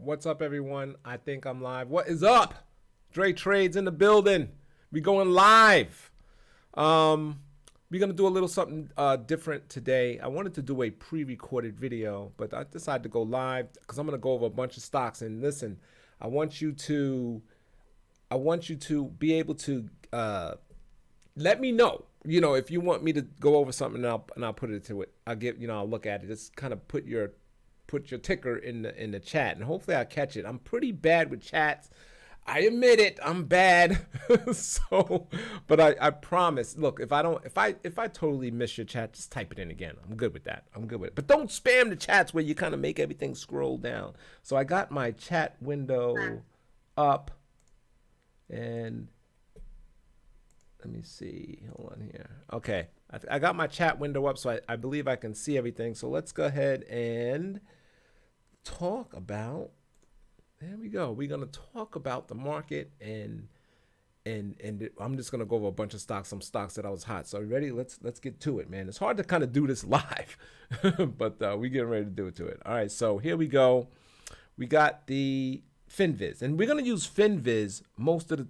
What's up, everyone? I think I'm live. What is up? Dre Trades in the building. We going live. We're gonna do a little something different today. I wanted to do a pre-recorded video, but I decided to go live because I'm gonna go over a bunch of stocks. And listen, I want you to be able to let me know. You know, if you want me to go over something, and I'll put it to it. I'll look at it. Just kind of put your ticker in the chat, and hopefully I'll catch it. I'm pretty bad with chats. I admit it, I'm bad. But I promise. Look, if I totally miss your chat, just type it in again. I'm good with that. I'm good with it. But don't spam the chats where you kind of make everything scroll down. So I got my chat window up, and let me see. Hold on here. Okay, I got my chat window up, so I believe I can see everything. So let's go ahead and talk about. There we go. We're gonna talk about the market, and I'm just gonna go over a bunch of stocks, some stocks that I was hot. So you ready? Let's get to it, man. It's hard to kind of do this live, but we getting ready to do it to it. All right, so here we go. We got the FinViz, and we're gonna use FinViz most of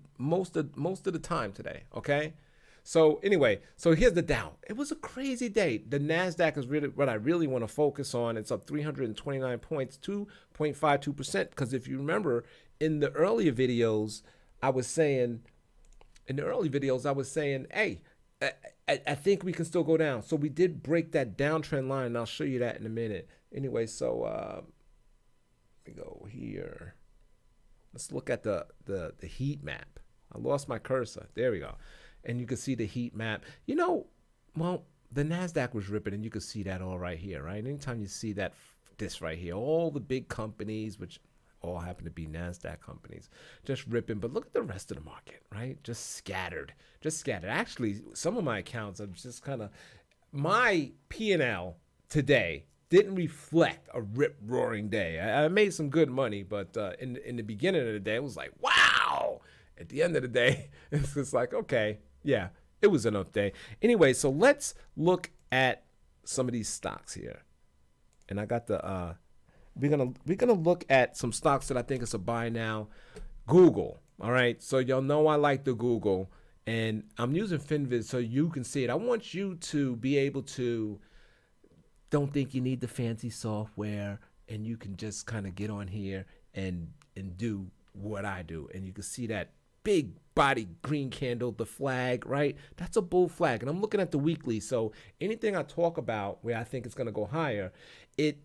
the time today. Okay. So anyway, so here's the Dow. It was a crazy day. The NASDAQ is really what I really want to focus on. It's up 329 points, 2.52%. Because if you remember, in the earlier videos, I was saying, hey, I think we can still go down. So we did break that downtrend line, and I'll show you that in a minute. Anyway, so let me go here. Let's look at the heat map. I lost my cursor. There we go. And you can see the heat map. You know, well, the NASDAQ was ripping, and you can see that all right here, right? Anytime you see that, this right here, all the big companies, which all happen to be NASDAQ companies, just ripping. But look at the rest of the market, right? Just scattered. Actually, some of my accounts are just kind of, my P&L today didn't reflect a rip-roaring day. I made some good money, but in the beginning of the day, it was like, wow! At the end of the day, it's just like, okay, yeah, it was an up day. Anyway, so let's look at some of these stocks here. And I got the we're gonna look at some stocks that I think is a buy now. Google. All right. So y'all know I like the Google, and I'm using FinViz so you can see it. I want you to be able to, don't think you need the fancy software, and you can just kind of get on here and do what I do. And you can see that big body green candle, the flag, right? That's a bull flag. And I'm looking at the weekly. So anything I talk about where I think it's going to go higher, it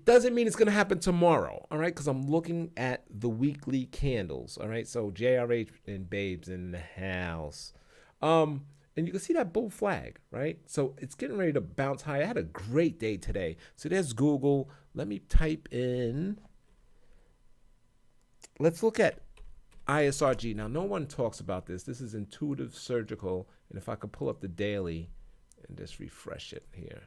doesn't mean it's going to happen tomorrow, all right? Because I'm looking at the weekly candles, all right? So JRH and Babes in the house. And you can see that bull flag, right? So it's getting ready to bounce high. I had a great day today. So there's Google. Let me type in. Let's look at ISRG. Now, no one talks about this. This is Intuitive Surgical. And if I could pull up the daily and just refresh it here.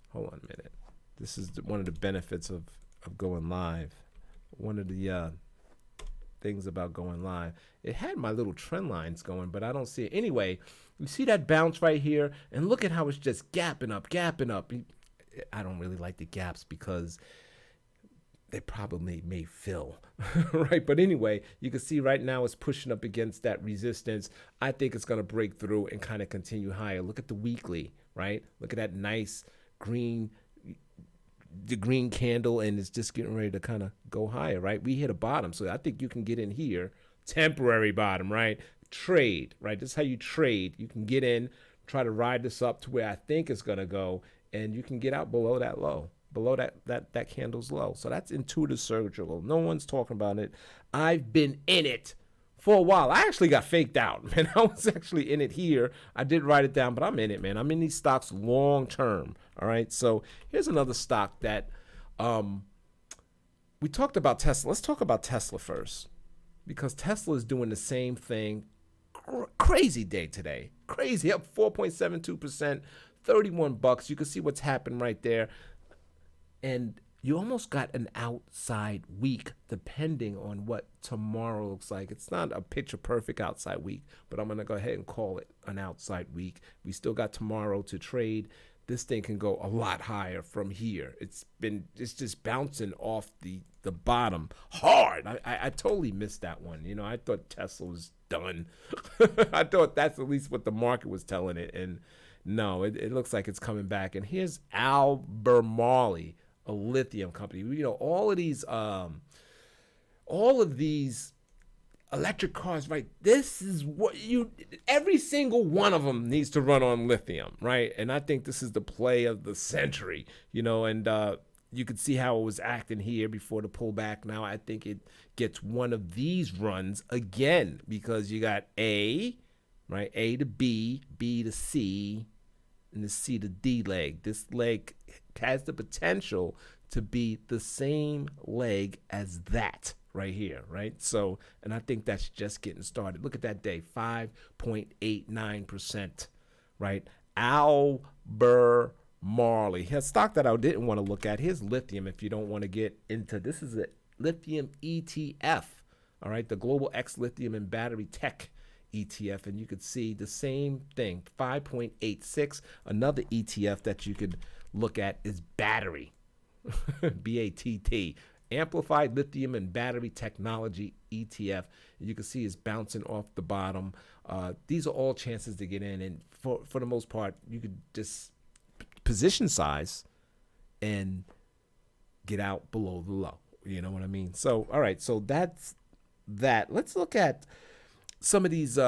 Hold on a minute. This is one of the benefits of going live. One of the things about going live. It had my little trend lines going, but I don't see it. Anyway, you see that bounce right here? And look at how it's just gapping up. I don't really like the gaps because they probably may fill, right? But anyway, you can see right now it's pushing up against that resistance. I think it's going to break through and kind of continue higher. Look at the weekly, right? Look at that nice green, the green candle, and it's just getting ready to kind of go higher, right? We hit a bottom, so I think you can get in here. Temporary bottom, right? Trade, right? This is how you trade. You can get in, try to ride this up to where I think it's going to go, and you can get out below that low. Below that candle's low. So that's Intuitive Surgical. No one's talking about it. I've been in it for a while. I actually got faked out, man. I was actually in it here. I did write it down, but I'm in it, man. I'm in these stocks long term. All right. So here's another stock that we talked about Tesla. Let's talk about Tesla first, because Tesla is doing the same thing. Crazy day today. Crazy, up 4.72%, 31 bucks. You can see what's happened right there. And you almost got an outside week depending on what tomorrow looks like. It's not a picture perfect outside week, but I'm going to go ahead and call it an outside week. We still got tomorrow to trade. this thing can go a lot higher from here. It's just bouncing off the bottom hard. I totally missed that one. I thought Tesla was done. I thought that's at least what the market was telling it, and no, it looks like it's coming back. And here's Albemarle, a lithium company. All of these electric cars, right? This is what every single one of them needs to run on lithium, right? And I think this is the play of the century, and you could see how it was acting here before the pullback. Now I think it gets one of these runs again, because you got A, right? A to B, B to C, and the C to D leg. This leg has the potential to be the same leg as that right here, right? So, and I think that's just getting started. Look at that day, 5.89%, right? Albemarle. Here's stock that I didn't want to look at. Here's lithium if you don't want to get into, this is a lithium ETF, all right? The Global X Lithium and Battery Tech ETF, and you could see the same thing, 5.86. Another ETF that you could look at is battery, BATT, Amplified Lithium and Battery Technology ETF. And you can see it's bouncing off the bottom. These are all chances to get in, and for the most part, you could just position size and get out below the low. You know what I mean? So, all right, so that's that. Let's look at some of these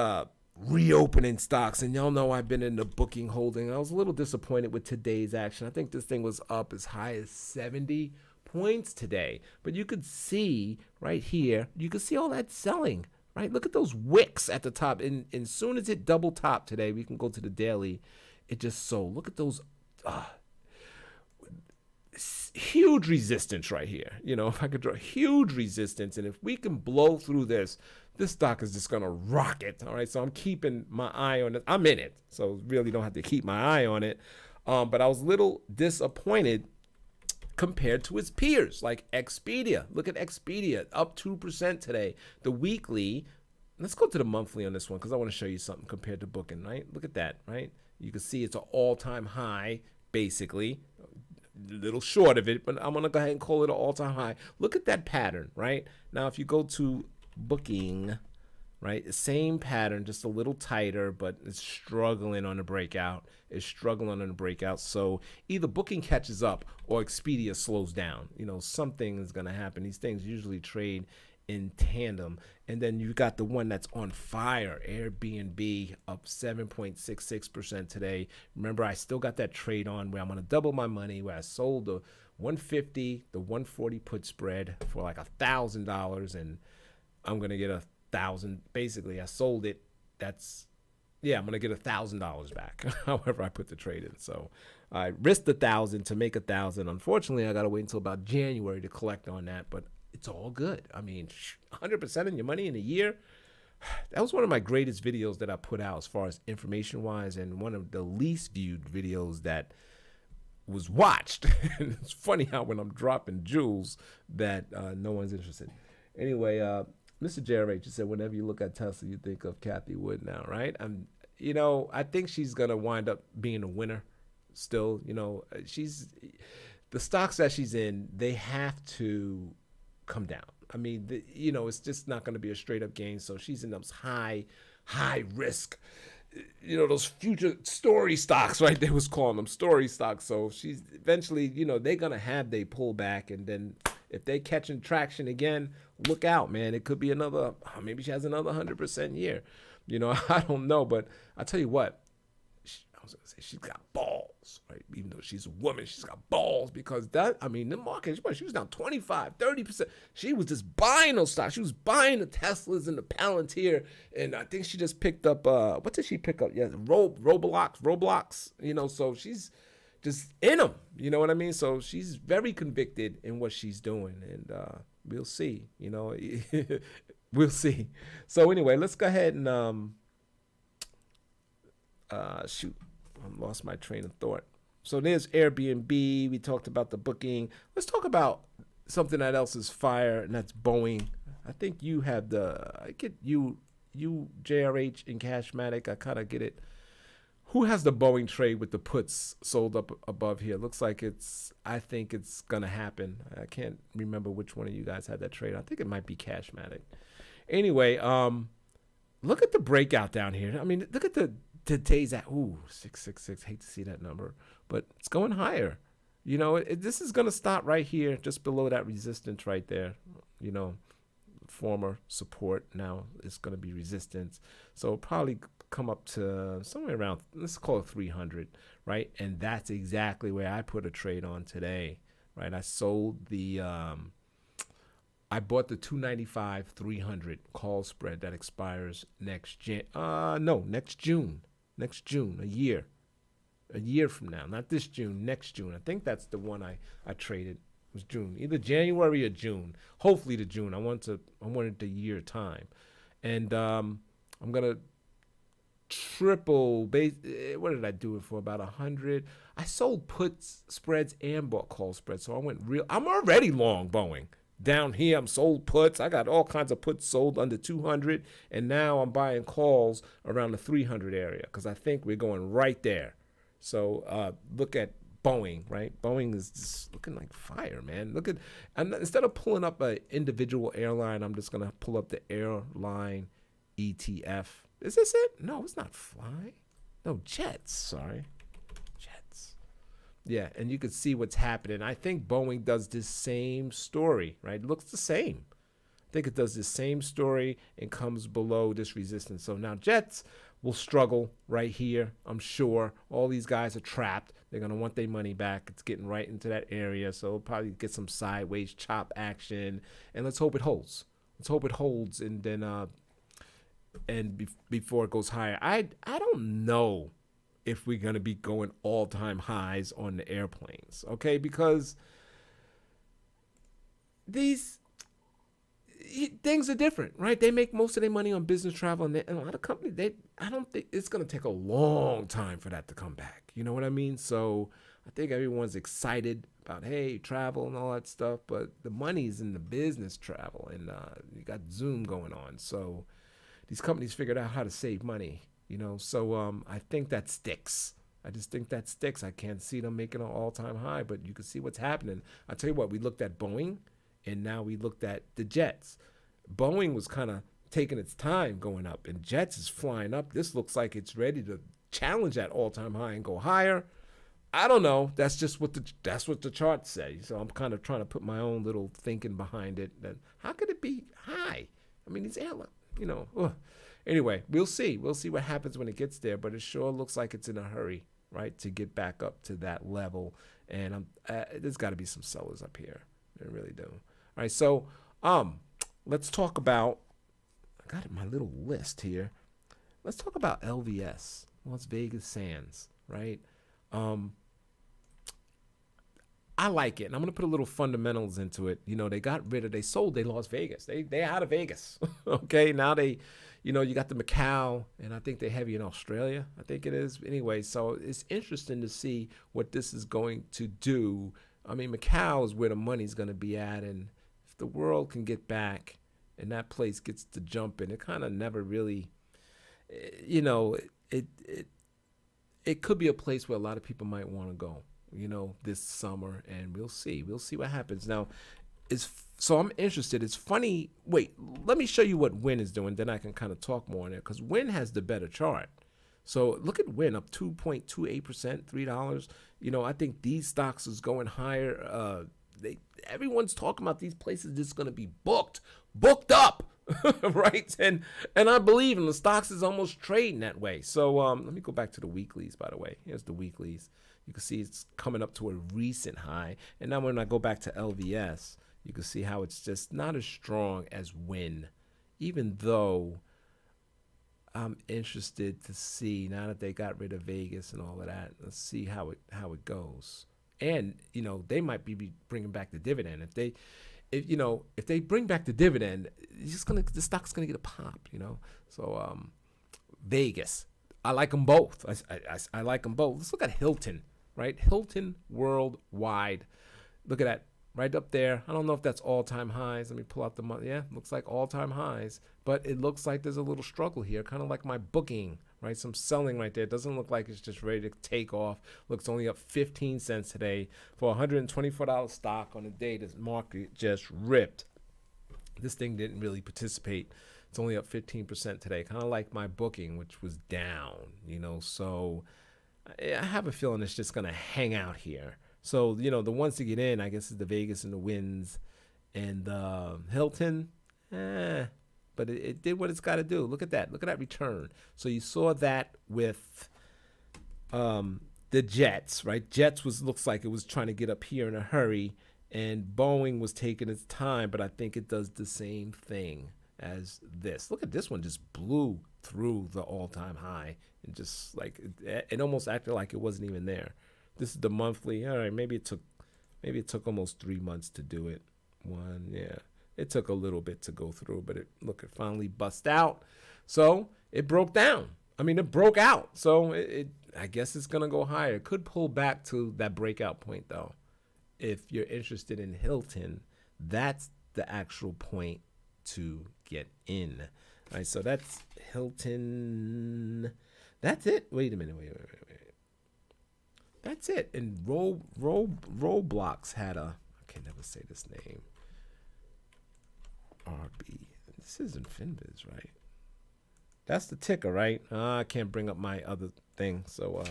reopening stocks. And y'all know I've been in the booking holding. I was a little disappointed with today's action. I think this thing was up as high as 70 points today. But you could see right here, you could see all that selling, right? Look at those wicks at the top. And as soon as it double top today, we can go to the daily, it just sold. Look at those huge resistance right here. If I could draw huge resistance, and if we can blow through this stock is just going to rocket. All right. So I'm keeping my eye on it. I'm in it. So really don't have to keep my eye on it. But I was a little disappointed compared to its peers like Expedia. Look at Expedia, up 2% today. The weekly, let's go to the monthly on this one, because I want to show you something compared to booking, right? Look at that, right? You can see it's an all-time high, basically. A little short of it, but I'm going to go ahead and call it an all-time high. Look at that pattern, right? Now, if you go to booking, right, same pattern, just a little tighter, but it's struggling on the breakout. So either booking catches up or Expedia slows down. Something is going to happen. These things usually trade in tandem. And then you got the one that's on fire, Airbnb, up 7.66% today. Remember, I still got that trade on where I'm going to double my money, where I sold the 150, the 140 put spread for like $1,000, and I'm going to get $1,000. Basically, I sold it. I'm going to get $1,000 back. However, I put the trade in. So I risked $1,000 to make $1,000. Unfortunately, I got to wait until about January to collect on that, but it's all good. I mean, 100% in your money in a year. That was one of my greatest videos that I put out as far as information wise, and one of the least viewed videos that was watched. And it's funny how when I'm dropping jewels that no one's interested. Anyway, Mr. JRH just said, whenever you look at Tesla, you think of Kathy Wood now, right? I think she's going to wind up being a winner still. She's the stocks that she's in, they have to come down. I mean, it's just not going to be a straight up gain. So she's in those high risk, those future story stocks, right? They was calling them story stocks. So she's eventually, they're going to have they pull back, and then if they catching traction again, look out, man. It could be another, maybe she has another 100% year. I don't know, but I tell you what, I was going to say she's got balls, right? Even though she's a woman, she's got balls, because the market, she was down 25, 30%. She was just buying those stocks. She was buying the Teslas and the Palantir, and I think she just picked up, what did she pick up? Yeah, Roblox, so she's just in them, you know what I mean? So she's very convicted in what she's doing, and we'll see, we'll see. So anyway, let's go ahead and, shoot, I lost my train of thought. So there's Airbnb. We talked about the booking. Let's talk about something that else is fire, and that's Boeing. I think you have I get you JRH and Cashmatic. I kind of get it Who has the Boeing trade with the puts sold up above here? Looks like I think it's gonna happen. I can't remember which one of you guys had that trade. I think it might be Cashmatic. Anyway, look at the breakout down here. I mean, look at the today's at 666. Hate to see that number, but it's going higher. This is gonna stop right here, just below that resistance right there. You know, former support, now it's gonna be resistance. So it'll probably come up to somewhere around, let's call it 300, right? And that's exactly where I put a trade on today, right? I sold I bought the 295 300 call spread that expires next June, a year from now, not this June, next June. I think that's the one I traded. It was June, either January or June. Hopefully the June. I wanted the year time, and I'm gonna triple base. What did I do it for? About 100. I sold puts spreads and bought call spreads, so I went real. I'm already long Boeing. Down here, I'm sold puts. I got all kinds of puts sold under 200, and now I'm buying calls around the 300 area because I think we're going right there. So look at Boeing, right? Boeing is just looking like fire, man. Instead of pulling up an individual airline, I'm just gonna pull up the airline ETF. Is this it? No, it's not Fly. No, Jets. Sorry, Jets. Yeah, and you can see what's happening. I think Boeing does this same story, right? It looks the same. I think it does the same story and comes below this resistance. So now Jets will struggle right here, I'm sure. All these guys are trapped. They're going to want their money back. It's getting right into that area, so we'll probably get some sideways chop action. And let's hope it holds. Let's hope it holds, and then before it goes higher. I don't know if we're going to be going all-time highs on the airplanes, okay? Because these things are different, right? They make most of their money on business travel, and a lot of companies, I don't think it's going to take a long time for that to come back. You know what I mean? So I think everyone's excited about, hey, travel and all that stuff, but the money's in the business travel, and you got Zoom going on. So these companies figured out how to save money, So I think that sticks. I just think that sticks. I can't see them making an all-time high, but you can see what's happening. I'll tell you what, we looked at Boeing, and now we looked at the Jets. Boeing was kind of taking its time going up, and Jets is flying up. This looks like it's ready to challenge that all-time high and go higher. I don't know. That's just what the charts say. So I'm kind of trying to put my own little thinking behind it. That how could it be high? I mean, these airlines, Anyway, we'll see. We'll see what happens when it gets there, but it sure looks like it's in a hurry, right, to get back up to that level. And there's got to be some sellers up here. They really do. All right, so let's talk about, I got my little list here. Let's talk about LVS, Las Vegas Sands, right? I like it, and I'm gonna put a little fundamentals into it. They sold their Las Vegas. They out of Vegas. Okay, now you got the Macau, and I think they're heavy in Australia. I think it is. Anyway, so it's interesting to see what this is going to do. I mean, Macau is where the money's gonna be at, and if the world can get back and that place gets to jumping, it kind of never really, it could be a place where a lot of people might want to go, this summer, and we'll see what happens. Now, so I'm interested. It's funny. Wait, let me show you what Win is doing, then I can kind of talk more on it, because Win has the better chart. So look at Win up 2.28%, $3. I think these stocks is going higher. Everyone's talking about these places just going to be booked up, right? And I believe in the stocks is almost trading that way. So let me go back to the weeklies, by the way. Here's the weeklies. You can see it's coming up to a recent high. And now when I go back to LVS, you can see how it's just not as strong as Win, even though I'm interested to see, now that they got rid of Vegas and all of that, let's see how it goes. And they might be bringing back the dividend. If they bring back the dividend, the stock's gonna get a pop. So Vegas, I like them both. I like them both. Let's look at Hilton, right? Hilton Worldwide. Look at that. Right up there. I don't know if that's all-time highs. Let me pull out the money. Yeah, looks like all-time highs. But it looks like there's a little struggle here, kind of like my booking, right? Some selling right there. It doesn't look like it's just ready to take off. Looks only up 15 cents today for $124 stock on the day this market just ripped. This thing didn't really participate. It's only up 15% today. Kind of like my booking, which was down, so I have a feeling it's just going to hang out here. So, the ones to get in, I guess, is the Vegas and the Winds and the Hilton. But it did what it's got to do. Look at that. Look at that return. So you saw that with the Jets, right? Jets looks like it was trying to get up here in a hurry, and Boeing was taking its time, but I think it does the same thing as this. Look at this one, just blew through the all-time high, and just like it almost acted like it wasn't even there. This is the monthly. All right, maybe it took almost 3 months to do it. It took a little bit to go through, but it finally bust out. So it broke down. I mean, it broke out. So I guess it's gonna go higher. It could pull back to that breakout point though. If you're interested in Hilton, that's the actual point to get in. All right, so that's Hilton. That's it. Wait a minute. Wait. That's it. And Roblox had a, I can never say this name. RB. This isn't Finviz, right? That's the ticker, right? I can't bring up my other thing. So,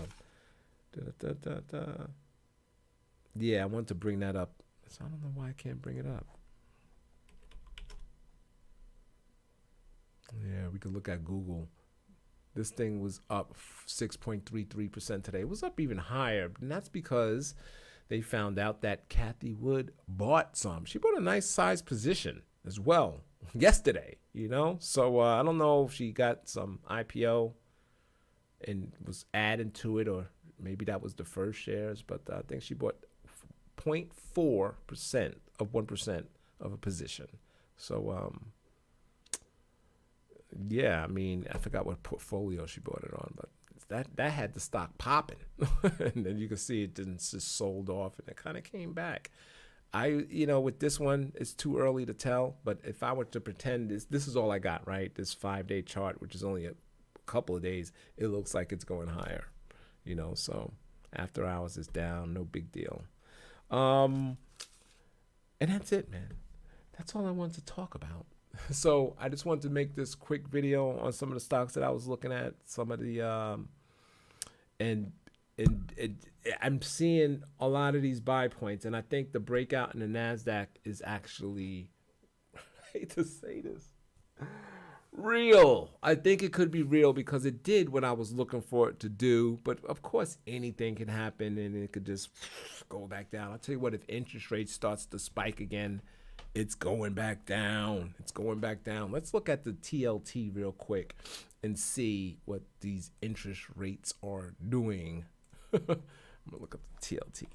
yeah, I want to bring that up. So I don't know why I can't bring it up. Yeah, we could look at Google. This thing was up 6.33% today. It was up even higher, and that's because they found out that Kathy Wood bought some. She bought a nice size position as well yesterday, So I don't know if she got some IPO and was adding to it, or maybe that was the first shares, but I think she bought 0.4% of 1% of a position. So, yeah, I mean, I forgot what portfolio she bought it on, but that had the stock popping. And then you can see it just sold off, and it kind of came back. With this one, it's too early to tell, but if I were to pretend this is all I got, right? This 5-day chart, which is only a couple of days, it looks like it's going higher, so after hours is down, no big deal. And that's it, man. That's all I wanted to talk about. So I just wanted to make this quick video on some of the stocks that I was looking at, some of the, and I'm seeing a lot of these buy points, and I think the breakout in the NASDAQ is actually, I hate to say this, real. I think it could be real because it did what I was looking for it to do, but of course anything can happen and it could just go back down. I'll tell you what, if interest rates starts to spike again, it's going back down. It's going back down. Let's look at the TLT real quick and see what these interest rates are doing. I'm going to look up the TLT.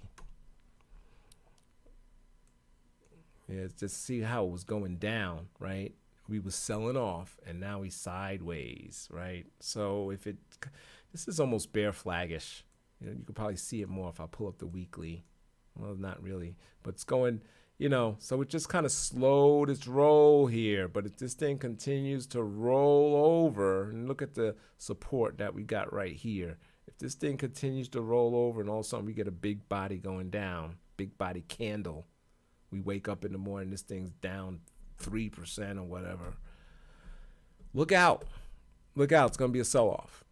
Yeah, just see how it was going down, right? We was selling off, and now we sideways, right? So this is almost bear flaggish. You could probably see it more if I pull up the weekly. Well, not really, but it's going, so it just kind of slowed its roll here. But if this thing continues to roll over, and look at the support that we got right here. If this thing continues to roll over and all of a sudden we get a big body going down, big body candle, we wake up in the morning, this thing's down 3% or whatever. Look out. Look out. It's going to be a sell-off.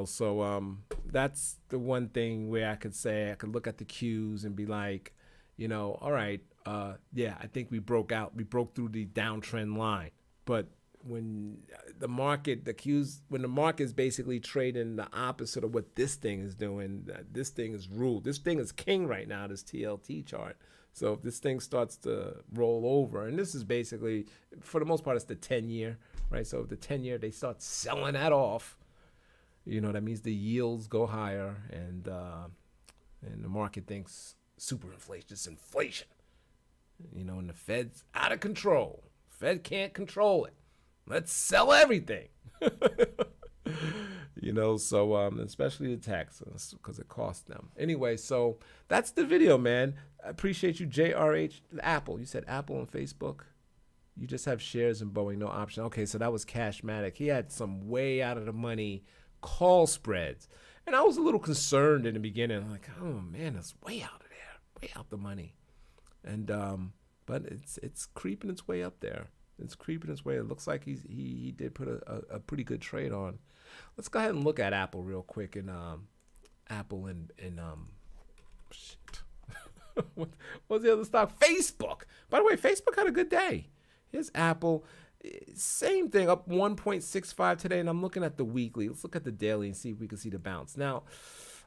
So that's the one thing where I could say, I could look at the Qs and be like, all right, yeah, I think we broke out. We broke through the downtrend line. But when the market is basically trading the opposite of what this thing is doing, this thing is ruled. This thing is king right now, this TLT chart. So if this thing starts to roll over, and this is basically, for the most part, it's the 10-year, right? So if the 10-year, they start selling that off, that means the yields go higher, and the market thinks super inflation, it's inflation, and the Fed's out of control. Fed can't control it. Let's sell everything. So especially the taxes, because it costs them. Anyway, so that's the video, man. I appreciate you, JRH. Apple. You said Apple on Facebook? You just have shares in Boeing, no option. Okay, so that was Cashmatic. He had some way out of the money call spreads. And I was a little concerned in the beginning. I'm like, oh man, that's way out of there, way out the money. And but it's creeping its way up there. It's creeping its way. It looks like he did put a pretty good trade on. Let's go ahead and look at Apple real quick and Apple and shit. What's the other stock? Facebook. By the way, Facebook had a good day. Here's Apple. Same thing, up 1.65 today, and I'm looking at the weekly. Let's look at the daily and see if we can see the bounce. Now,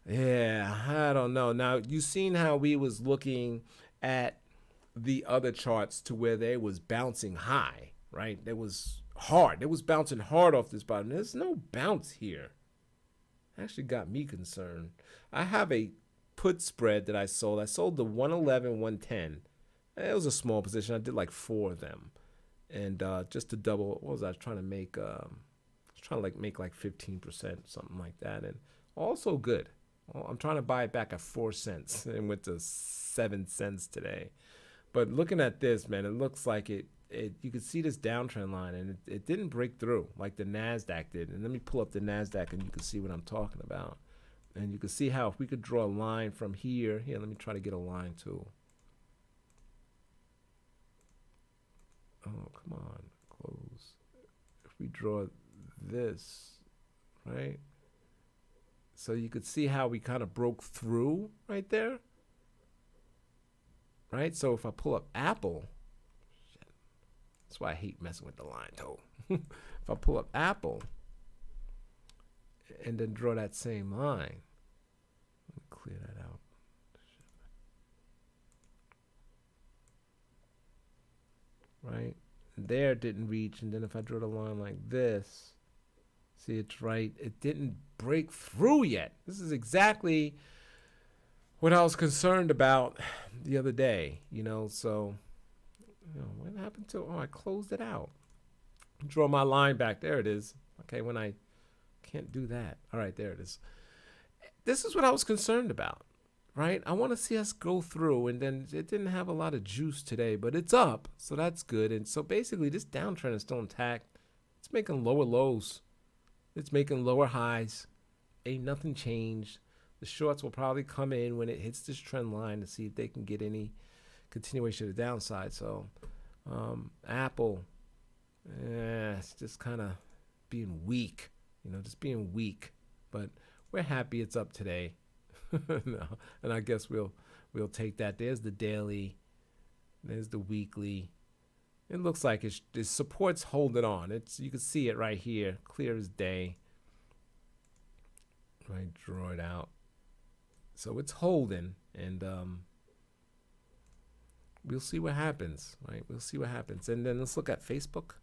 yeah, I don't know. Now, you seen how we was looking at the other charts to where they was bouncing high, right? It was hard. It was bouncing hard off this bottom. There's no bounce here. Actually got me concerned. I have a put spread that I sold. I sold the 111, 110. It was a small position. I did like 4 of them. And just to double, what was I trying to make? I was trying to make like 15%, something like that. And also good. I'm trying to buy it back at 4 cents and went to 7 cents today. But looking at this, man, it looks like it you could see this downtrend line, and it didn't break through like the NASDAQ did. And let me pull up the NASDAQ, and you can see what I'm talking about. And you can see how if we could draw a line from here. Here, let me try to get a line too. Oh, come on, close. If we draw this, right? So you could see how we kind of broke through right there, right? So if I pull up Apple, shit, that's why I hate messing with the line though. If I pull up Apple and then draw that same line, let me clear that out. Right there didn't reach, and then if I draw the line like this, see, it's right, it didn't break through yet. This is exactly what I was concerned about the other day, so what happened to I closed it out. Draw my line back. There it is. Okay, when I can't do that. All right, there it is. This is what I was concerned about. Right, I want to see us go through, and then it didn't have a lot of juice today, but it's up, so that's good. And so basically, this downtrend is still intact. It's making lower lows, it's making lower highs. Ain't nothing changed. The shorts will probably come in when it hits this trend line to see if they can get any continuation of the downside. So, Apple, it's just kind of being weak, just being weak. But we're happy it's up today. No. And I guess we'll take that. There's the daily. There's the weekly. It looks like it support's holding on. You can see it right here, clear as day. Right, draw it out. So it's holding, and we'll see what happens. Right, we'll see what happens. And then let's look at Facebook.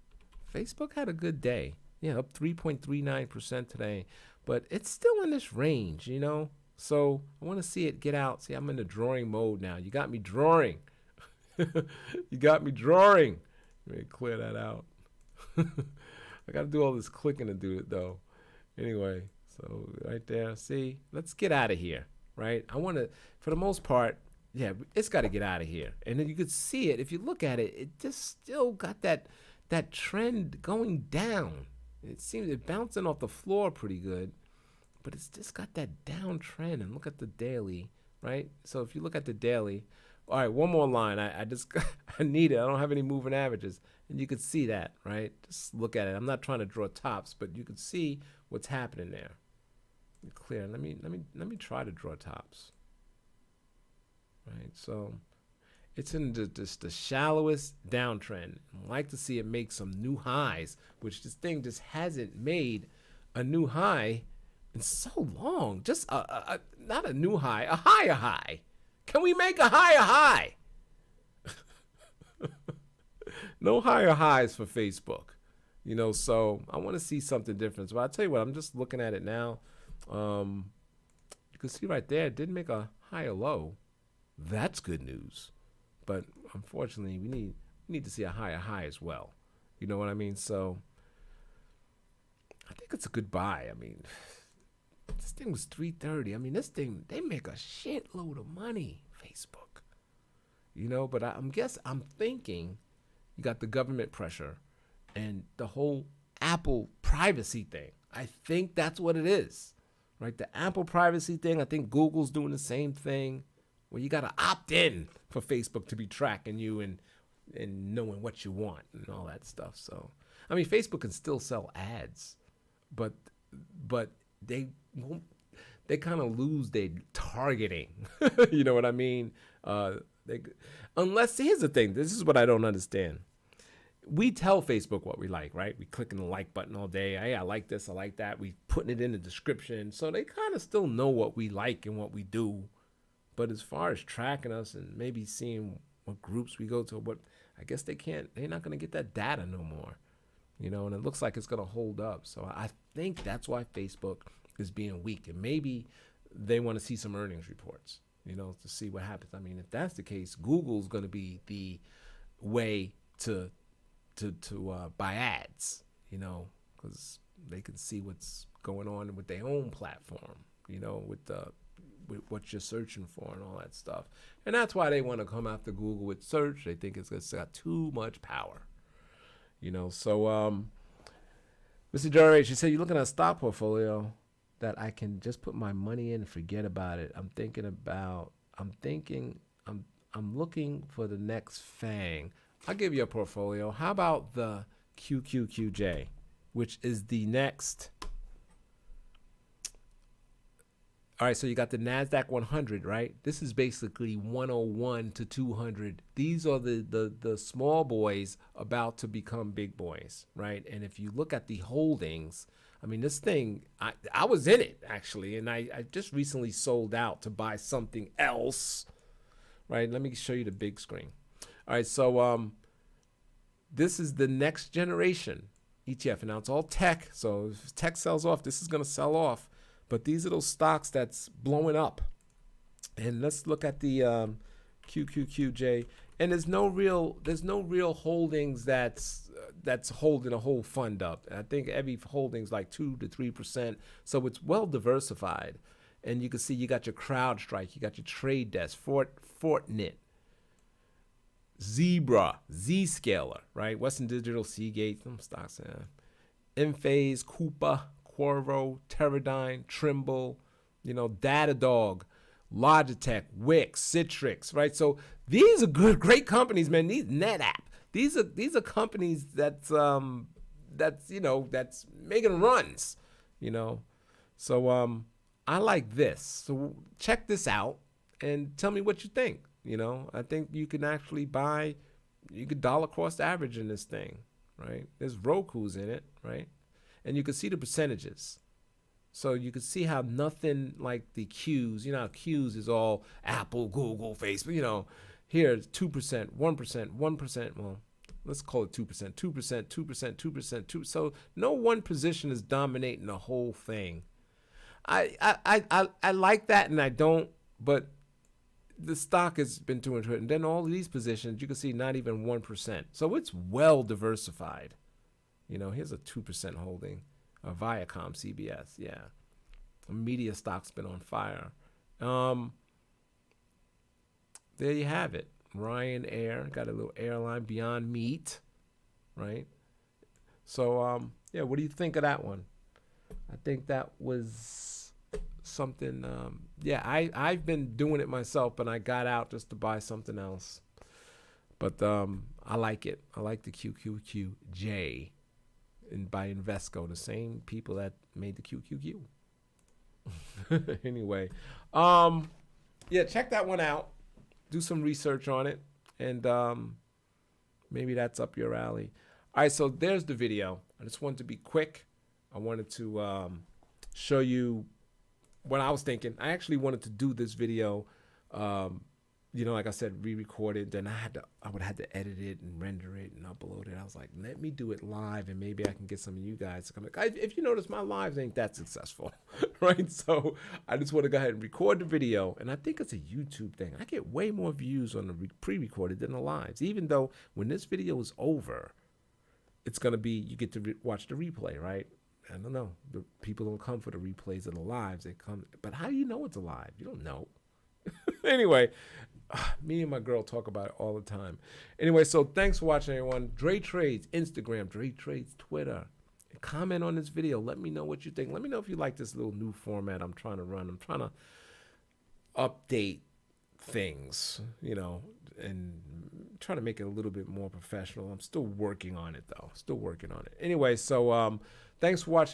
Facebook had a good day. Yeah, up 3.39% today, but it's still in this range, So I want to see it get out. See, I'm in the drawing mode now. You got me drawing. You got me drawing. Let me clear that out. I got to do all this clicking to do it, though. Anyway, so right there. See, let's get out of here, right? I want to, for the most part, yeah, it's got to get out of here. And then you could see it. If you look at it, it just still got that trend going down. It seems it's bouncing off the floor pretty good. But it's just got that downtrend. And look at the daily, right? So if you look at the daily, all right, one more line. I just I need it. I don't have any moving averages, and you could see that, right? Just look at it. I'm not trying to draw tops, but you can see what's happening there. Clear. Let me try to draw tops. Right. So it's in the shallowest downtrend. I'd like to see it make some new highs, which this thing just hasn't made a new high in so long. Just not a new high, a higher high. Can we make a higher high? No higher highs for Facebook. So I want to see something different. So I'll tell you what, I'm just looking at it now. You can see right there, it didn't make a higher low. That's good news. But unfortunately, we need to see a higher high as well. You know what I mean? So I think it's a good buy. I mean, this thing was $330. I mean, this thing, they make a shitload of money, Facebook. But I'm thinking you got the government pressure and the whole Apple privacy thing. I think that's what it is, right? The Apple privacy thing, I think Google's doing the same thing where you got to opt in for Facebook to be tracking you and knowing what you want and all that stuff. So, I mean, Facebook can still sell ads, but they won't. They kind of lose their targeting. You know what I mean? They, unless here's the thing. This is what I don't understand. We tell Facebook what we like, right? We clicking the like button all day. Hey, I like this, I like that. We putting it in the description, so they kind of still know what we like and what we do. But as far as tracking us and maybe seeing what groups we go to, what I guess they can't. They're not gonna get that data no more, you know. And it looks like it's gonna hold up. So I think that's why Facebook is being weak, and maybe they want to see some earnings reports, you know, to see what happens. I mean, if that's the case, Google's gonna be the way to buy ads, you know, because they can see what's going on with their own platform, you know, with what you're searching for and all that stuff. And that's why they want to come after Google with search. They think it's got too much power, you know. So, Mr. Jerry, she said, you're looking at a stock portfolio that I can just put my money in and forget about it. I'm looking for the next FANG. I'll give you a portfolio. How about the QQQJ, which is the next? All right, so you got the NASDAQ 100, right? This is basically 101 to 200. These are the small boys about to become big boys, right? And if you look at the holdings, I mean, this thing, I was in it, actually, and I just recently sold out to buy something else, right? Let me show you the big screen. All right, so this is the next generation ETF. And now it's all tech. So if tech sells off, this is going to sell off. But these are those stocks that's blowing up. And let's look at the QQQJ. And there's no real holdings that's holding a whole fund up. I think every holding's like 2 to 3%. So it's well diversified. And you can see you got your CrowdStrike, you got your Trade Desk, Fortinet, Zebra, Zscaler, right? Western Digital, Seagate, some stocks. Enphase, Coupa, Qorvo, Teradyne, Trimble, you know, Datadog, Logitech, Wix, Citrix, right? So these are great companies, man. These NetApp, these are companies that's making runs, you know. So I like this. So check this out and tell me what you think. You know, I think you can actually you could dollar cost average in this thing, right? There's Roku's in it, right? And you can see the percentages. So you can see how nothing like the Qs, you know, how Qs is all Apple, Google, Facebook, you know, here it's 2%, 1%, 1%. Well, let's call it 2%, 2%, 2%, 2%, 2%. So no one position is dominating the whole thing. I like that and I don't, but the stock has been doing it. And then all of these positions, you can see not even 1%. So it's well diversified. You know, here's a 2% holding. Viacom, CBS, yeah. Media stock's been on fire. There you have it. Ryanair, got a little airline, Beyond Meat, right? So, yeah, what do you think of that one? I think that was something, yeah, I've been doing it myself, but I got out just to buy something else. But I like it. I like the QQQJ by Invesco, the same people that made the QQQ. Anyway, yeah, check that one out. Do some research on it, and maybe that's up your alley. All right, so there's the video. I just wanted to be quick. I wanted to show you what I was thinking. I actually wanted to do this video, you know, like I said, re-record it. Then I would have to edit it and render it and upload it. I was like, let me do it live, and maybe I can get some of you guys to come. If you notice, my lives ain't that successful, right? So I just want to go ahead and record the video, and I think it's a YouTube thing. I get way more views on the pre-recorded than the lives, even though when this video is over, it's gonna be, you get to watch the replay, right? I don't know. The people don't come for the replays of the lives. They come, but how do you know it's a live? You don't know. Anyway, me and my girl talk about it all the time. Anyway, so thanks for watching, everyone. Dre Trades Instagram, Dre Trades Twitter. comment on this video. Let me know what you think. Let me know if you like this little new format I'm trying to run. I'm trying to update things, and try to make it a little bit more professional. I'm still working on it though. Still working on it. Anyway, so thanks for watching.